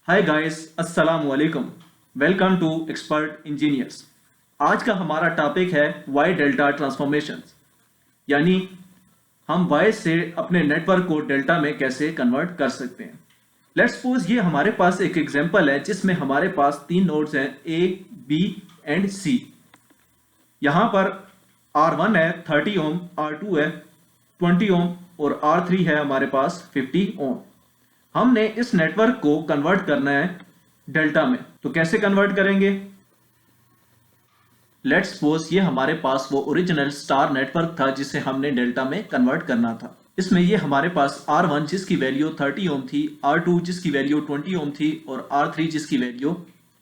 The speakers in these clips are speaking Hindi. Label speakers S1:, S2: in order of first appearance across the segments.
S1: हाय गाइस, अस्सलाम वालेकुम। Welcome to expert engineers. आज का हमारा टॉपिक है वाई डेल्टा ट्रांसफॉर्मेशन, यानी हम वाई से अपने नेटवर्क को डेल्टा में कैसे कन्वर्ट कर सकते हैं। लेट्स सपोज ये हमारे पास एक एग्जांपल है जिसमें हमारे पास तीन नोड्स हैं ए, बी एंड सी। यहाँ पर R1 है 30 ओम, R2 है 20 ओम और R3 है हमारे पास 50 ओम। हमने इस नेटवर्क को कन्वर्ट करना है डेल्टा में, तो कैसे कन्वर्ट करेंगे? लेट्स सपोज ये हमारे पास वो ओरिजिनल स्टार नेटवर्क था जिसे हमने डेल्टा में कन्वर्ट करना था। इसमें ये हमारे पास R1 जिसकी वैल्यू 30 ओम थी, R2 जिसकी वैल्यू 20 ओम थी और R3 जिसकी वैल्यू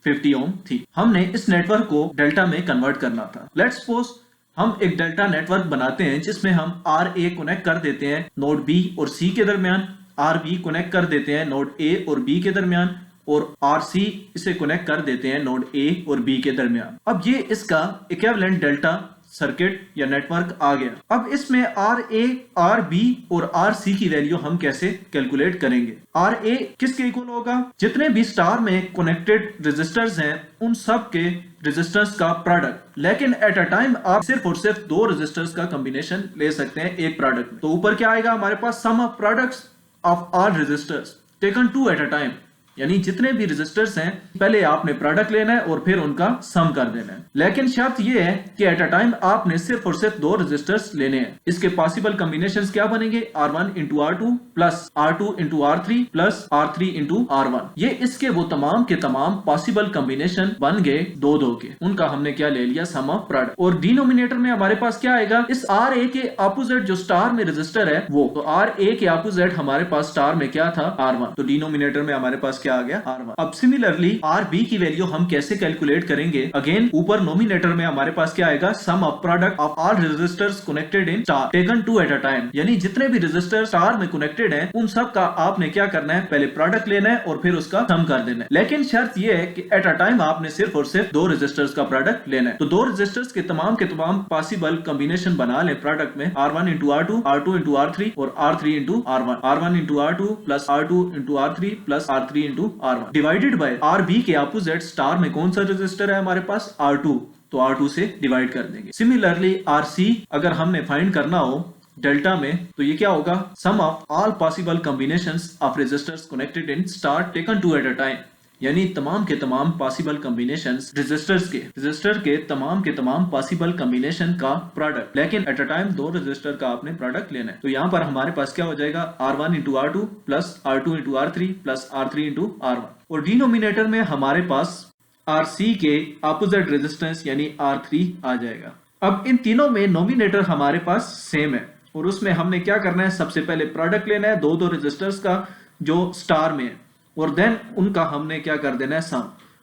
S1: 50 ओम थी। हमने इस नेटवर्क को डेल्टा में कन्वर्ट करना था। लेट्स सपोज हम एक डेल्टा नेटवर्क बनाते हैं जिसमें हम RA कनेक्ट कर देते हैं नोड B और C के दरमियान, RB कनेक्ट कर देते हैं नोड A और B के दरमियान और RC इसे कनेक्ट कर देते हैं नोड A और B के दरमियान। अब ये इसका इक्विवेलेंट डेल्टा सर्किट या नेटवर्क आ गया। अब इसमें RA, RB और RC की वैल्यू हम कैसे कैलकुलेट करेंगे? RA किसके इक्वल होगा? जितने भी स्टार में कनेक्टेड रेजिस्टर्स हैं उन सब के रेजिस्टेंस का प्रोडक्ट। लेकिन एट अ टाइम आप सिर्फ और सिर्फ दो रेजिस्टर्स का कॉम्बिनेशन ले सकते हैं एक प्रोडक्ट में। तो ऊपर क्या आएगा हमारे पास? Sum of products of all resistors taken two at a time, यानी जितने भी रेजिस्टर्स हैं पहले आपने प्रोडक्ट लेना है और फिर उनका सम कर देना है। लेकिन शर्त यह है कि एट अ टाइम आपने सिर्फ और सिर्फ दो रेजिस्टर्स लेने हैं। इसके पॉसिबल कॉम्बिनेशंस क्या बनेंगे? R1 into R2 plus R2 into R3 plus R3 into R1। ये इसके वो तमाम के तमाम पॉसिबल कॉम्बिनेशन बन गए दो दो के। उनका हमने क्या ले लिया? सम ऑफ प्रोडक्ट। और डिनोमिनेटर में हमारे पास क्या आएगा? इस RA के अपोजिट जो स्टार में रेजिस्टर है वो, तो RA के अपोजिट हमारे पास स्टार में क्या था? R1। तो डिनोमिनेटर में हमारे पास क्या आ गया? R1। अब सिमिलरली RB की वैल्यू हम कैसे कैलकुलेट करेंगे? अगेन ऊपर नोमिनेटर में हमारे पास क्या आएगा? Sum of product of all resistors connected in star taken two at a time, यानी जितने भी रेजिस्टर स्टार में कनेक्टेड हैं उन सब का आपने क्या करना है? पहले प्रोडक्ट लेना है और फिर उसका सम कर देना है। लेकिन शर्त यह है कि एट अ टाइम आपने सिर्फ और सिर्फ दो रेजिस्टर्स का प्रोडक्ट लेना है। तो दो रेजिस्टर्स के तमाम पॉसिबल कॉम्बिनेशन बना ले प्रोडक्ट में। R1 into R2, R2 into R3 और R3 into R1। R1 into R2 plus R2 into R3 plus R3 into R1 divided bye RB के अपोजिट स्टार में कौन सा रेजिस्टर है हमारे पास? R2। तो R2 से डिवाइड कर देंगे। सिमिलरली RC अगर हमने फाइंड करना हो डेल्टा में तो ये क्या होगा? Sum of all possible combinations of resistors connected in star taken two at a time, यानी तमाम के तमाम पॉसिबल कॉम्बिनेशंस रेजिस्टर के तमाम पॉसिबल कॉम्बिनेशन का प्रोडक्ट। लेकिन एट अ टाइम दो रेजिस्टर का आपने प्रोडक्ट लेना है। तो यहाँ पर हमारे पास क्या हो जाएगा? R1 into R2 plus R2 into R3 plus R3 into R1। और डिनोमिनेटर में हमारे पास RC के अपोजिट रेजिस्टेंस यानी R3 आ जाएगा। अब इन तीनों में नोमिनेटर हमारे पास सेम है और उसमें हमने क्या करना है? सबसे पहले प्रोडक्ट लेना है दो रेजिस्टर्स का जो स्टार में है और देन उनका हमने क्या कर देना है? सम।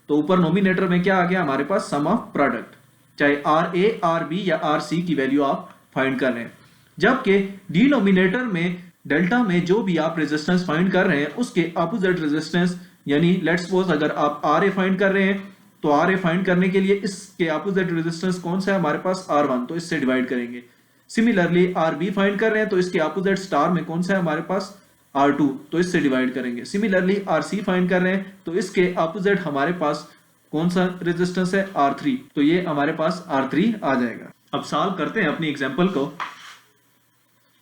S1: तो ऊपर नोमिनेटर में क्या आ गया हमारे पास? सम ऑफ प्रोडक्ट, चाहे RA, RB या RC की वैल्यू आप फाइंड कर रहे हैं। जबकि डिनोमिनेटर में डेल्टा में जो भी आप रेजिस्टेंस फाइंड कर रहे हैं उसके अपोजिट रेजिस्टेंस, यानी लेट्स सपोज अगर आप RA फाइंड कर रहे हैं तो RA फाइंड करने के लिए इसके अपोजिट रेजिस्टेंस कौन सा है हमारे पास? R1। तो इससे डिवाइड करेंगे। सिमिलरली RB फाइंड कर रहे हैं तो इसके अपोजिट स्टार में कौन सा है हमारे पास? R2। तो इससे डिवाइड करेंगे। सिमिलरली RC फाइंड कर रहे हैं तो इसके अपोजिट हमारे पास कौन सा रेजिस्टेंस है? R3। तो ये हमारे पास R3 आ जाएगा। अब सॉल्व करते हैं अपनी एग्जांपल को।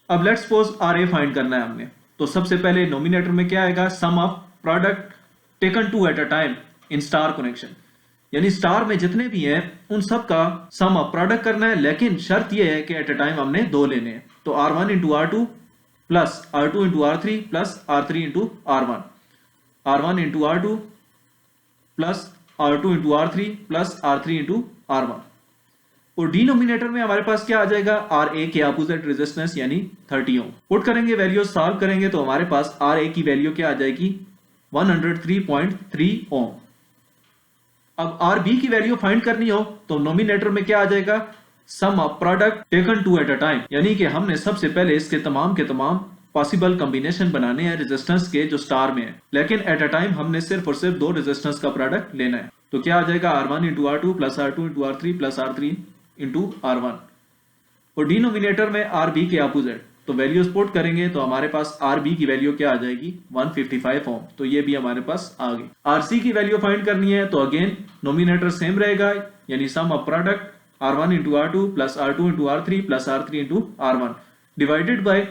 S1: अब लेट्स सपोज RA फाइंड करना है हमने, तो सबसे पहले नोमिनेटर में क्या आएगा? Sum of product taken two at a time in star connection, यानी स्टार में जितने भी हैं उन सब का सम ऑफ प्रोडक्ट करना है। लेकिन शर्त यह है कि एट अ टाइम हमने दो लेने हैं। तो R1 into R2 plus R2 into R3 plus R3 into R1। R1 into R2 plus R2 into R3 plus R3 into R1। और डिनोमिनेटर में हमारे पास क्या आ जाएगा? RA के अपोजिट रेजिस्टेंस यानी 30 ओम। पुट करेंगे वैल्यू, सॉल्व करेंगे तो हमारे पास RA की वैल्यू क्या आ जाएगी? 103.3 ओम। अब RB की वैल्यू फाइंड करनी हो तो नोमिनेटर में क्या आ जाएगा? Sum of product taken two at a time, यानी कि हमने सबसे पहले इसके तमाम के तमाम पॉसिबल कॉम्बिनेशन बनाने हैं रेजिस्टेंस के जो स्टार में है। लेकिन एट अ टाइम हमने सिर्फ और सिर्फ दो रेजिस्टेंस का प्रोडक्ट लेना है। तो क्या आ जाएगा? R1 into R2 plus R2 into R3 plus R3 into R1। और डिनोमिनेटर में RB के अपोजिट, तो वैल्यू पुट करेंगे तो हमारे पास RB की वैल्यू क्या आ जाएगी 155 ओम, तो ये भी हमारे पास आ गई। RC की वैल्यू फाइंड करनी है तो अगेन नोमिनेटर सेम रहेगा, यानी sum of product R1 into R2 plus R2 into R3 plus R3 into R1 divided by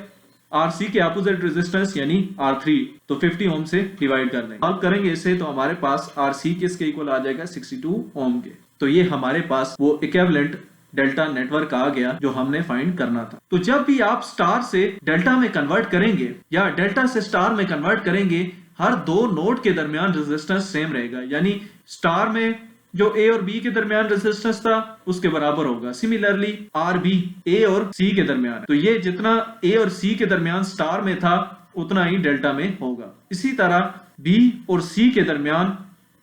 S1: RC के अपोजिट रेजिस्टेंस यानी R3, तो 50 ओम से डिवाइड कर देंगे। सॉल्व करेंगे इसे तो हमारे पास RC किसके इक्वल आ जाएगा 62 ओम के। तो ये हमारे पास वो इक्विवेलेंट डेल्टा नेटवर्क आ गया जो हमने फाइंड करना था। तो जब भी आप स्टार से डेल्टा में कन्वर्ट करेंगे या डेल्टा से स्टार में कन्वर्ट करेंगे, हर दो नोड के दरमियान रेजिस्टेंस सेम रहेगा, यानी स्टार में जो A और B के दरमियान रेजिस्टेंस था उसके बराबर होगा। सिमिलरली RB A और C के दरमियान है, तो ये जितना A और C के दरमियान स्टार में था उतना ही डेल्टा में होगा। इसी तरह B और C के दरमियान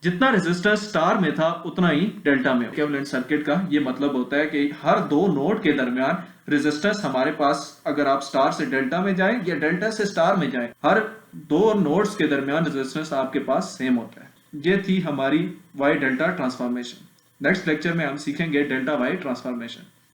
S1: जितना रेजिस्टेंस स्टार में था उतना ही डेल्टा में। इक्विवेलेंट सर्किट का ये मतलब होता है कि हर दो नोड के दरमियान रेजिस्टेंस हमारे पास, अगर आप स्टार से डेल्टा में जाएं या डेल्टा से स्टार में जाएं, हर दो नोड्स के दरमियान रेजिस्टेंस आपके पास सेम होता है। ये थी हमारी Y delta transformation. Next lecture में हम सीखेंगे डेल्टा वाई ट्रांसफॉर्मेशन।